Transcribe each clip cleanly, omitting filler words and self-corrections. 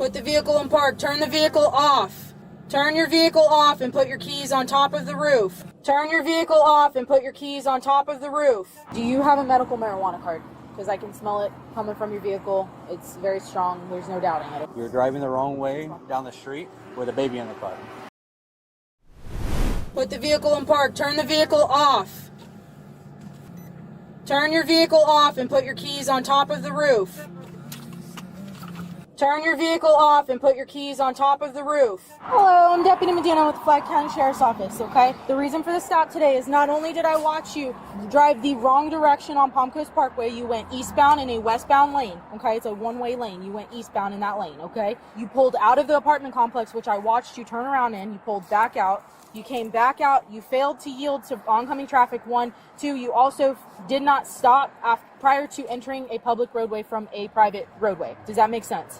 Put the vehicle in park. Turn the vehicle off. Turn your vehicle off and put your keys on top of the roof. Turn your vehicle off and put your keys on top of the roof. Do you have a medical marijuana card? Because I can smell it coming from your vehicle. It's very strong. There's no doubting it. You're driving the wrong way down the street with a baby in the car. Put the vehicle in park. Turn the vehicle off. Turn your vehicle off and put your keys on top of the roof. Turn your vehicle off and put your keys on top of the roof. Hello, I'm Deputy Medina with the Flagler County Sheriff's Office, okay? The reason for the stop today is not only did I watch you drive the wrong direction on Palm Coast Parkway, you went eastbound in a westbound lane, okay? It's a one-way lane. You went eastbound in that lane, okay? You pulled out of the apartment complex, which I watched you turn around in. You pulled back out. You came back out. You failed to yield to oncoming traffic, 1. 2, you also did not stop prior to entering a public roadway from a private roadway. Does that make sense?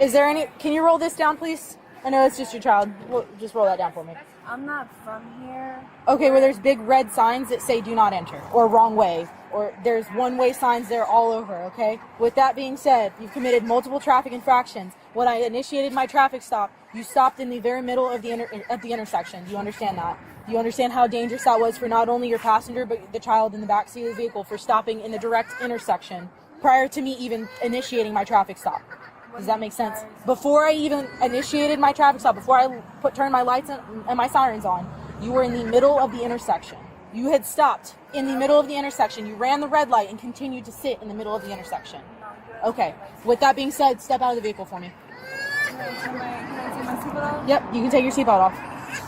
Is there any, can you roll this down, please? I know it's just your child. Just roll that down for me. I'm not from here. Okay, well, there's big red signs that say do not enter, or wrong way, or there's one-way signs there all over, okay? With that being said, you've committed multiple traffic infractions. When I initiated my traffic stop, you stopped in the very middle of the intersection. Do you understand that? Do you understand how dangerous that was for not only your passenger, but the child in the back seat of the vehicle for stopping in the direct intersection prior to me even initiating my traffic stop? Does that make sense? Before I even initiated my traffic stop, before I turned my lights and my sirens on, you were in the middle of the intersection. You had stopped in the middle of the intersection. You ran the red light and continued to sit in the middle of the intersection. Okay. With that being said, step out of the vehicle for me. Can I take my seatbelt off? Yep, you can take your seatbelt off.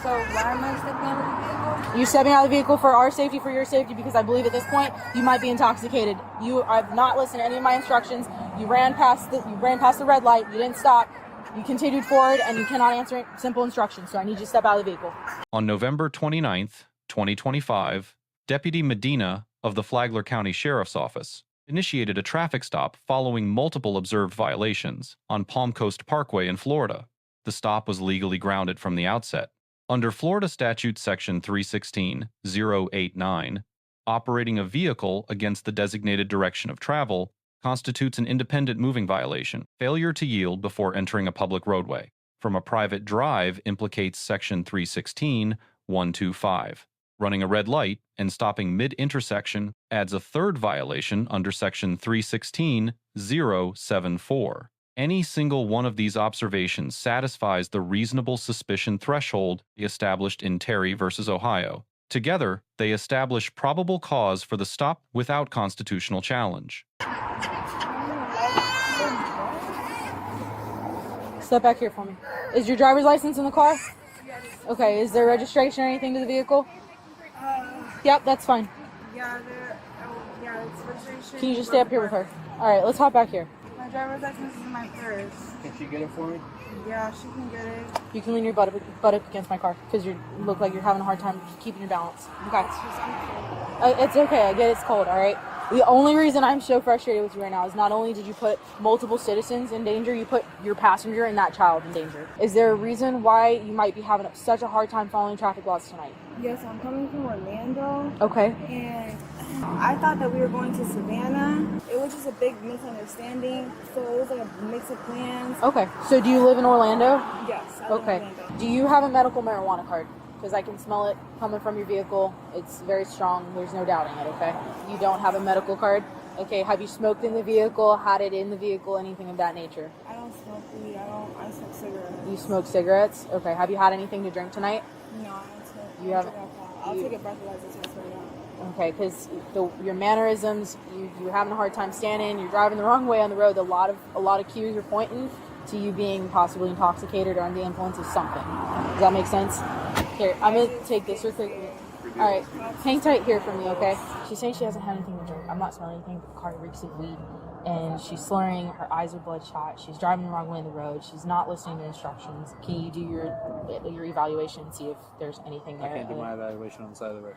So why am I stepping out of the vehicle? You're stepping out of the vehicle for our safety, for your safety, because I believe at this point you might be intoxicated. You have not listened to any of my instructions. You ran past the red light. You didn't stop. You continued forward, and you cannot answer simple instructions. So I need you to step out of the vehicle. On November 29th, 2025, Deputy Medina of the Flagler County Sheriff's Office initiated a traffic stop following multiple observed violations on Palm Coast Parkway in Florida. The stop was legally grounded from the outset. Under Florida Statute Section 316.089, operating a vehicle against the designated direction of travel constitutes an independent moving violation. Failure to yield before entering a public roadway from a private drive implicates Section 316.125. Running a red light and stopping mid-intersection adds a third violation under Section 316.074. Any single one of these observations satisfies the reasonable suspicion threshold established in Terry v. Ohio. Together, they establish probable cause for the stop without constitutional challenge. Step back here for me. Is your driver's license in the car? Yes. Okay, is there registration or anything to the vehicle? Yep, that's fine. Yeah, it's registration. Can you just stay up here with her? All right, let's hop back here. My driver's license is in my purse. Can she get it for me? Yeah, she can get it. You can lean your butt up against my car because you look like you're having a hard time keeping your balance. Okay. It's okay. I get it's cold, all right? The only reason I'm so frustrated with you right now is not only did you put multiple citizens in danger, you put your passenger and that child in danger. Is there a reason why you might be having such a hard time following traffic laws tonight? Yes, I'm coming from Orlando. Okay. And I thought that we were going to Savannah. It was just a big misunderstanding. So it was like a mix of plans. Okay. So do you live in Orlando? Yes. I live in Okay. Orlando. Do you have a medical marijuana card? Because I can smell it coming from your vehicle. It's very strong. There's no doubting it, okay? You don't have a medical card? Okay. Have you smoked in the vehicle, had it in the vehicle, anything of that nature? I don't smoke weed. I smoke cigarettes. You smoke cigarettes? Okay. Have you had anything to drink tonight? No, I don't smoke. You haven't? I'll take a breathalyzer test right now. Okay, because your mannerisms, you're having a hard time standing, you're driving the wrong way on the road. A lot of cues are pointing to you being possibly intoxicated or under the influence of something. Does that make sense? Here, I'm going to take this real quick. All right, hang tight here for me, okay? She's saying she hasn't had anything to drink. I'm not smelling anything, but the car reeks of weed. And she's slurring, her eyes are bloodshot, she's driving the wrong way on the road, she's not listening to instructions. Can you do your evaluation and see if there's anything there? I can't do my evaluation on the side of the road.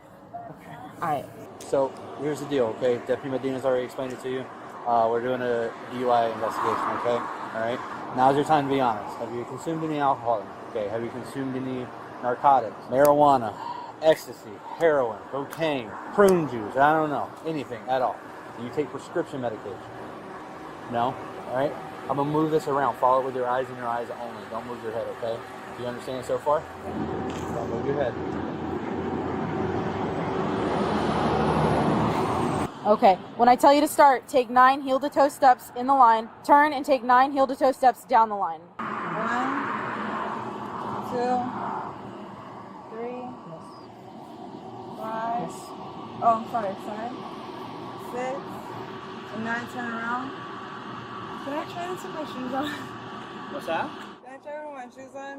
Okay. All right. So here's the deal, okay? Deputy Medina's already explained it to you. We're doing a DUI investigation, okay? All right. Now's your time to be honest. Have you consumed any alcohol? Okay. Have you consumed any narcotics, marijuana, ecstasy, heroin, cocaine, prune juice? I don't know. Anything at all. Do you take prescription medication? No. All right. I'm gonna move this around. Follow it with your eyes and your eyes only. Don't move your head, okay? Do you understand so far? Don't move your head. Okay, when I tell you to start, take 9 heel-to-toe steps in the line, turn and take 9 heel-to-toe steps down the line. 1, 2, 3, 5. Yes. Oh, I'm sorry, 7, 6, and 9. Turn around. Can I try this with my shoes on? What's that? Can I try with my shoes on?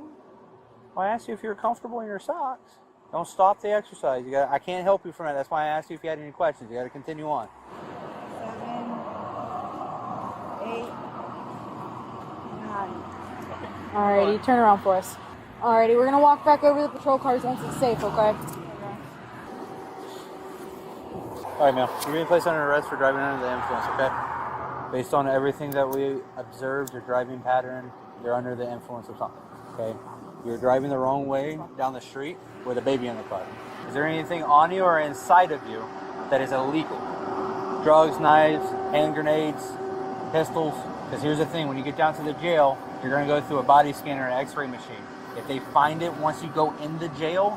Well, I asked you if you were comfortable in your socks. Don't stop the exercise. I can't help you from that. That's why I asked you if you had any questions. You got to continue on. 7, 8, 9. Alrighty, turn around for us. Alrighty, we're gonna walk back over the patrol cars once it's safe, okay? Alright, ma'am. You're being placed under arrest for driving under the influence, okay? Based on everything that we observed, your driving pattern, you're under the influence of something, okay? You're driving the wrong way down the street with a baby in the car. Is there anything on you or inside of you that is illegal? Drugs, knives, hand grenades, pistols? Because here's the thing, when you get down to the jail, you're going to go through a body scanner and x-ray machine. If they find it once you go in the jail,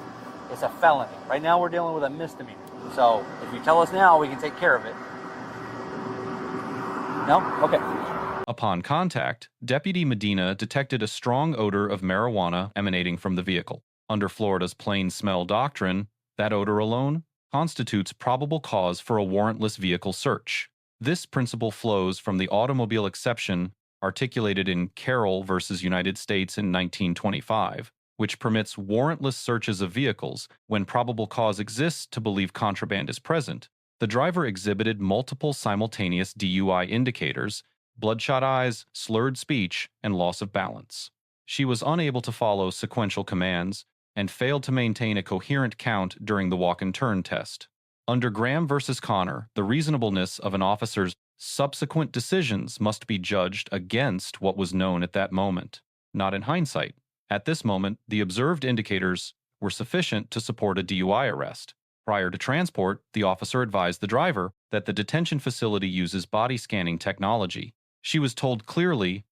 it's a felony. Right now we're dealing with a misdemeanor. So if you tell us now, we can take care of it. No? Okay. Upon contact, Deputy Medina detected a strong odor of marijuana emanating from the vehicle. Under Florida's plain smell doctrine, that odor alone constitutes probable cause for a warrantless vehicle search. This principle flows from the automobile exception articulated in Carroll v. United States in 1925, which permits warrantless searches of vehicles when probable cause exists to believe contraband is present. The driver exhibited multiple simultaneous DUI indicators: bloodshot eyes, slurred speech, and loss of balance. She was unable to follow sequential commands and failed to maintain a coherent count during the walk-and-turn test. Under Graham v. Connor, the reasonableness of an officer's subsequent decisions must be judged against what was known at that moment, not in hindsight. At this moment, the observed indicators were sufficient to support a DUI arrest. Prior to transport, the officer advised the driver that the detention facility uses body scanning technology. She was told clearly,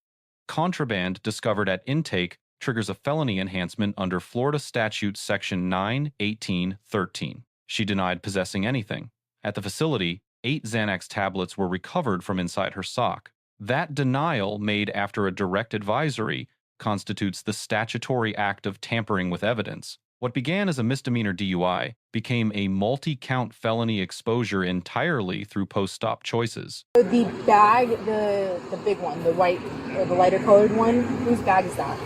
contraband discovered at intake triggers a felony enhancement under Florida Statute Section 9-18-13. She denied possessing anything. At the facility, 8 Xanax tablets were recovered from inside her sock. That denial, made after a direct advisory, constitutes the statutory act of tampering with evidence. What began as a misdemeanor DUI became a multi-count felony exposure entirely through post-stop choices. So the bag, the big one, the white or the lighter colored one, whose bag is that?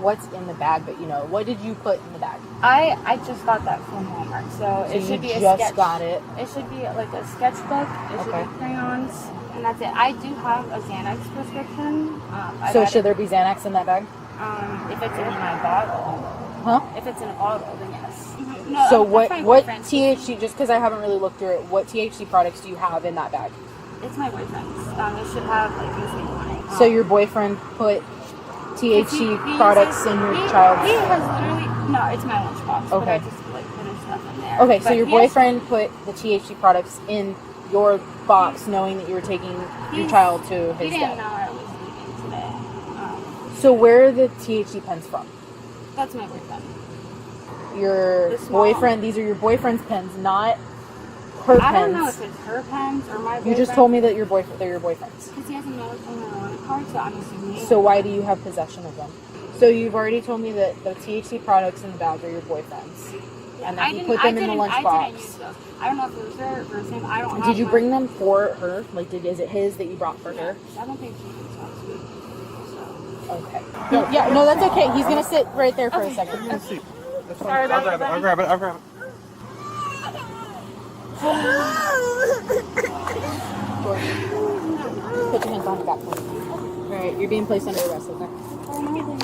What's in the bag that you know? What did you put in the bag? I just got that from Walmart, so it should be a sketch. Just got it. It should be like a sketchbook. It should be crayons, and that's it. I do have a Xanax prescription. So should there be Xanax in that bag? If it's in my bottle. Huh? If it's in a bottle, then yes. No, So what THC, just because I haven't really looked through it, what THC products do you have in that bag? It's my boyfriend's. It should have like his name on it. So your boyfriend put THC products in your child's... He has literally... No, it's my lunchbox, but Okay. I just like put his stuff in there. Okay, so But your he has- boyfriend put the THC products in your box knowing that you were taking your child to He his didn't dad. know I was leaving today. So where are the THC pens from? That's my boyfriend. Your The small- boyfriend, these are your boyfriend's pens, not her pens. I don't know if it's her pens or my boyfriend. You just told me that they're your boyfriend's. Because he has a medical marijuana card, so I'm assuming... So why do you have possession of them? So you've already told me that the THC products in the bag are your boyfriend's. And that you put them in the I didn't lunchbox. use those. I don't know if it was her or him. I don't have Did you my- bring them for her? Like, is it his that you brought for her? I don't think she drinks last week. So. Okay. Yeah, no, that's okay. He's gonna sit right there for a second. Sorry about that. I'll grab it. Put your hands on the back. Alright, you're being placed under arrest, okay?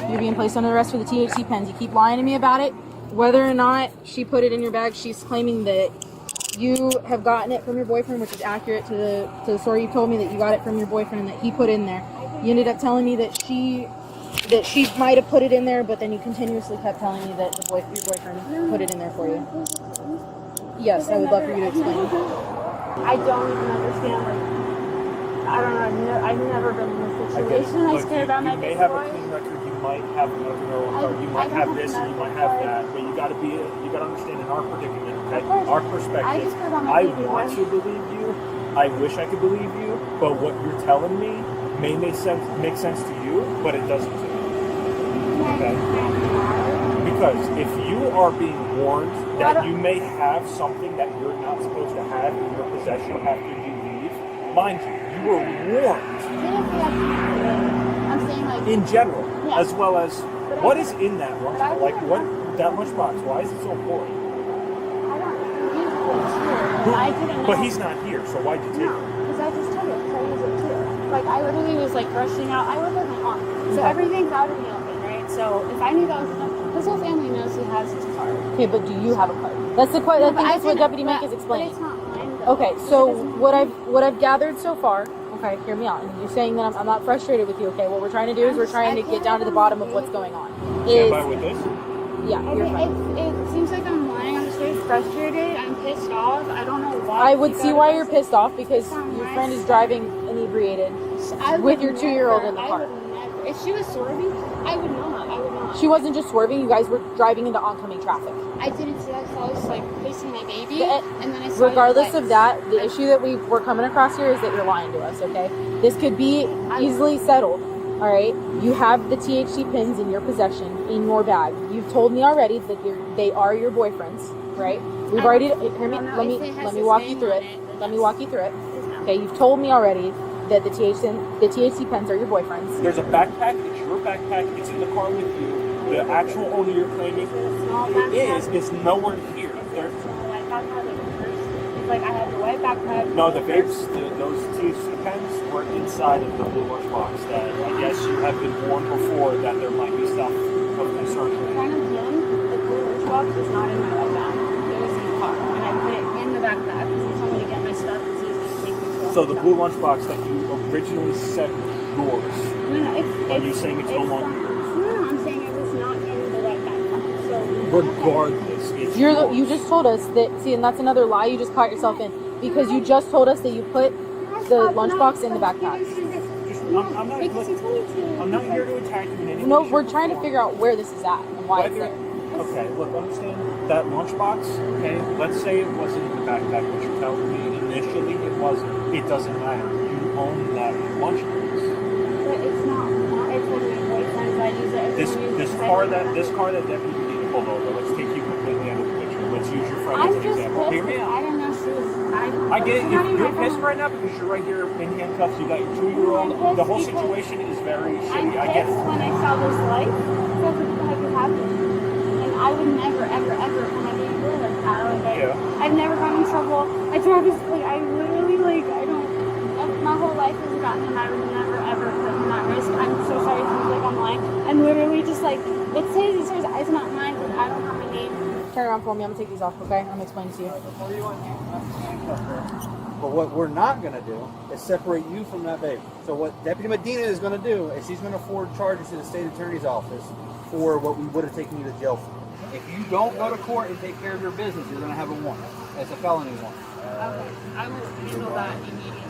You're being placed under arrest for the THC pens. You keep lying to me about it. Whether or not she put it in your bag, she's claiming that you have gotten it from your boyfriend, which is accurate to the story you told me, that you got it from your boyfriend and that he put in there. You ended up telling me that she might have put it in there, but then you continuously kept telling me that your boyfriend put it in there for you. Yes, I would love for you to explain. I don't even understand. I don't know. I've never been in this I get it. situation. I Look, scared about my you may big have a boy. clean record, you might have another card, you might have this, and you might have that, but you gotta understand in our predicament, okay? Our perspective, just scared about my I baby want boy. to believe you, I wish I could believe you, but what you're telling me may make sense to you, but it doesn't to me. Okay? Because if you are being warned that you may have something that you're not supposed to have in your possession after you leave, mind you, you were warned. I'm saying like In general, yeah. as well as But what is in that lunchbox? Like what that lunchbox? Why is it so important? I don't use it here. I didn't know. But he's not here, so why'd you take it? Because I just took it because I use it too. Like I literally was like rushing out. I live with my aunt, so everything's out in the open, right? So if I knew that was his whole family knows he has his card. Okay, but do you have a card? That's the question. No, I think that's what Deputy but- Mink is explaining. But it's not mine, though. Okay, so what I've gathered so far. Okay, hear me out. And you're saying that I'm not frustrated with you. Okay, what we're trying to do is we're trying to get down to the bottom of what's going on. Stand by with this. Yeah, you're fine. It seems like I'm lying. I'm just very frustrated. I'm pissed off. I don't know why. I would see why you're pissed off because your friend is driving inebriated with your 2-year-old in the car. I would never. If she was swerving, I would not. I would not. She wasn't just swerving. You guys were driving into oncoming traffic. I didn't see that because I was like facing my baby, and then I saw Regardless the of that, the issue that we're coming across here is that you're lying to us, okay? This could be easily settled, all right? You have the THC pins in your possession, in your bag. You've told me already that they are your boyfriend's, right? We've already, hear me, let me walk you through it. Let me walk you through it. Okay, you've told me already that the THC pens are your boyfriend's. There's a backpack. It's your backpack. It's in the car with you. The actual owner you're claiming is nowhere here. Like I had the white backpack. No, the vapes, those THC pens were inside of the blue lunchbox that I guess you have been warned before that there might be stuff of concern. Kind of the blue lunchbox was not in my backpack. It was in the car, and I put it in the backpack because he told me to get my stuff because he was going to take me to. So the blue lunchbox that you originally said yours. No, Are you saying it's no longer yours? No, I'm saying it was not in the white backpack. So Regardless, it's yours. You just told us that, see, and that's another lie you just caught yourself in, because you just told us that you put the lunchbox in the backpack. I'm not here to attack you in any way. No, we're trying to figure out where this is at and why it's there. Okay, look, understand that lunchbox, okay, let's say it wasn't in the backpack, but you're telling me initially it wasn't. It doesn't matter. You own that lunchbox. But it's not. It's like my boyfriend's. I use it. This car that Deputy Medina pulled over. Let's take you completely out of the picture. Let's use your friend as an example. Hear me out. I don't know. I get it. You're pissed right now because you're right here in handcuffs. You got your 2-year-old. The whole situation is very shitty. I get it. When I saw this light, so I could happen. And I would never, ever, ever put my baby through like that. I've never gotten in trouble. I drive this, like, I literally, like, I don't, my whole life has gotten him. I would never, ever put him at risk. I'm so sorry if you think I'm lying. I'm literally just like, it says it's not mine, but I don't have my name. Turn around for me. I'm going to take these off, okay? I'm going to explain to you. But what we're not going to do is separate you from that baby. So what Deputy Medina is going to do is he's going to forward charges to the state attorney's office for what we would have taken you to jail for. If you don't go to court and take care of your business, you're going to have a warrant. It's a felony warrant. Okay, I will handle that immediately.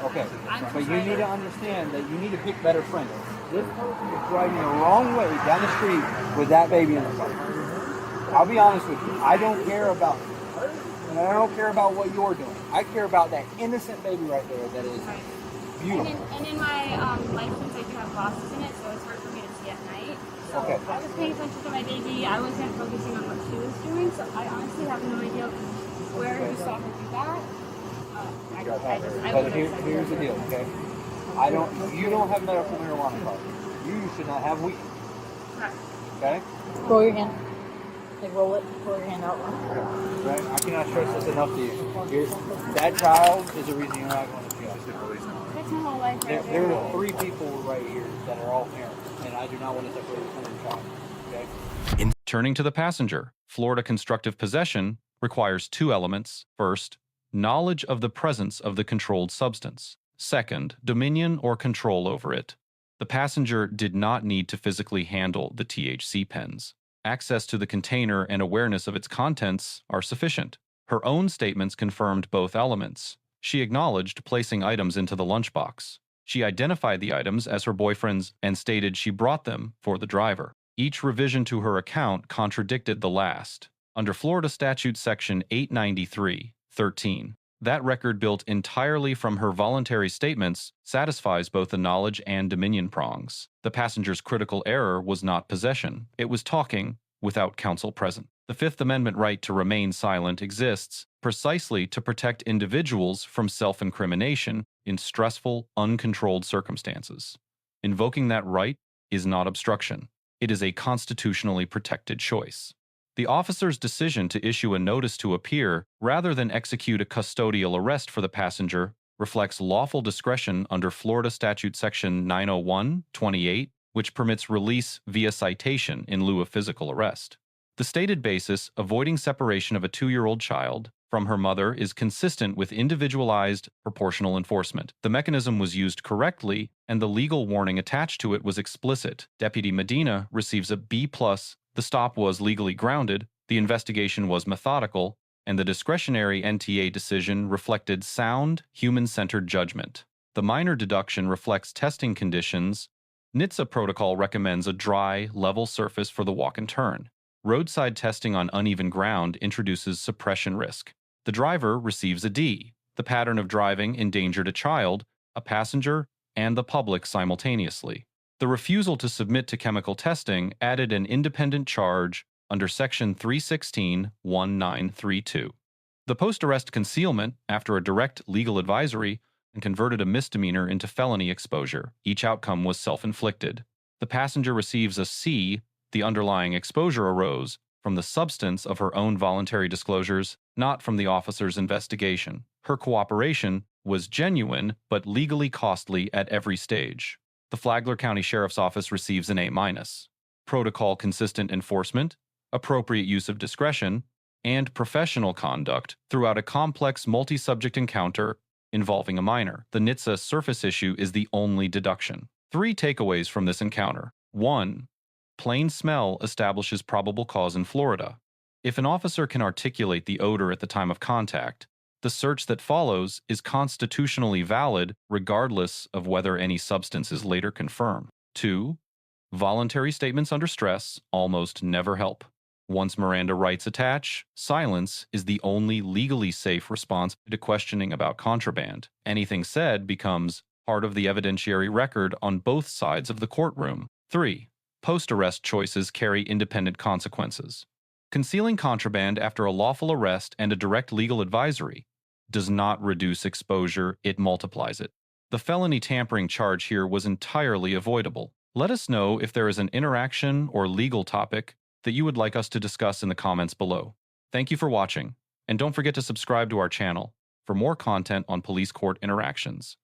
Okay, but you need to understand that you need to pick better friends. This person is driving the wrong way down the street with that baby in the car. I'll be honest with you. I don't care about and I don't care about what you're doing. I care about that innocent baby right there that is beautiful. And in my license, I do have glasses in it, so it's hard for me to see at night. So Okay. I was paying attention to my baby. I wasn't focusing on what she was doing, so I honestly have no idea where you saw her do that. But here's the deal, okay? You don't have medical marijuana card. You should not have weed. Okay? Roll your hand. Like, roll it. Pull your hand out. Right? I cannot stress this enough to you. That child is the reason you're not going to jail. That's my whole life right There are 3 people right here that are all parents, and I do not want to separate you from your child. Okay? Turning to the passenger, Florida constructive possession requires 2 elements. First, knowledge of the presence of the controlled substance. Second, dominion or control over it. The passenger did not need to physically handle the THC pens. Access to the container and awareness of its contents are sufficient. Her own statements confirmed both elements. She acknowledged placing items into the lunchbox. She identified the items as her boyfriend's and stated she brought them for the driver. Each revision to her account contradicted the last. Under Florida Statute Section 893(13), that record built entirely from her voluntary statements satisfies both the knowledge and dominion prongs. The passenger's critical error was not possession. It was talking without counsel present. The Fifth Amendment right to remain silent exists precisely to protect individuals from self-incrimination in stressful, uncontrolled circumstances. Invoking that right is not obstruction. It is a constitutionally protected choice. The officer's decision to issue a notice to appear rather than execute a custodial arrest for the passenger reflects lawful discretion under Florida Statute Section 901(28), which permits release via citation in lieu of physical arrest. The stated basis, avoiding separation of a 2-year-old child from her mother, is consistent with individualized, proportional enforcement. The mechanism was used correctly, and the legal warning attached to it was explicit. Deputy Medina receives a B+. The stop was legally grounded, the investigation was methodical, and the discretionary NTA decision reflected sound, human-centered judgment. The minor deduction reflects testing conditions. NHTSA protocol recommends a dry, level surface for the walk and turn. Roadside testing on uneven ground introduces suppression risk. The driver receives a D. The pattern of driving endangered a child, a passenger, and the public simultaneously. The refusal to submit to chemical testing added an independent charge under Section 316(1932). The post-arrest concealment, after a direct legal advisory, and converted a misdemeanor into felony exposure. Each outcome was self-inflicted. The passenger receives a C. The underlying exposure arose from the substance of her own voluntary disclosures, not from the officer's investigation. Her cooperation was genuine but legally costly at every stage. The Flagler County Sheriff's Office receives an A-. Protocol-consistent enforcement, appropriate use of discretion, and professional conduct throughout a complex multi-subject encounter involving a minor. The NHTSA surface issue is the only deduction. 3 takeaways from this encounter. 1. Plain smell establishes probable cause in Florida. If an officer can articulate the odor at the time of contact, the search that follows is constitutionally valid regardless of whether any substance is later confirmed. 2. Voluntary statements under stress almost never help. Once Miranda rights attach, silence is the only legally safe response to questioning about contraband. Anything said becomes part of the evidentiary record on both sides of the courtroom. 3. Post-arrest choices carry independent consequences. Concealing contraband after a lawful arrest and a direct legal advisory does not reduce exposure, it multiplies it. The felony tampering charge here was entirely avoidable. Let us know if there is an interaction or legal topic that you would like us to discuss in the comments below. Thank you for watching, and don't forget to subscribe to our channel for more content on police court interactions.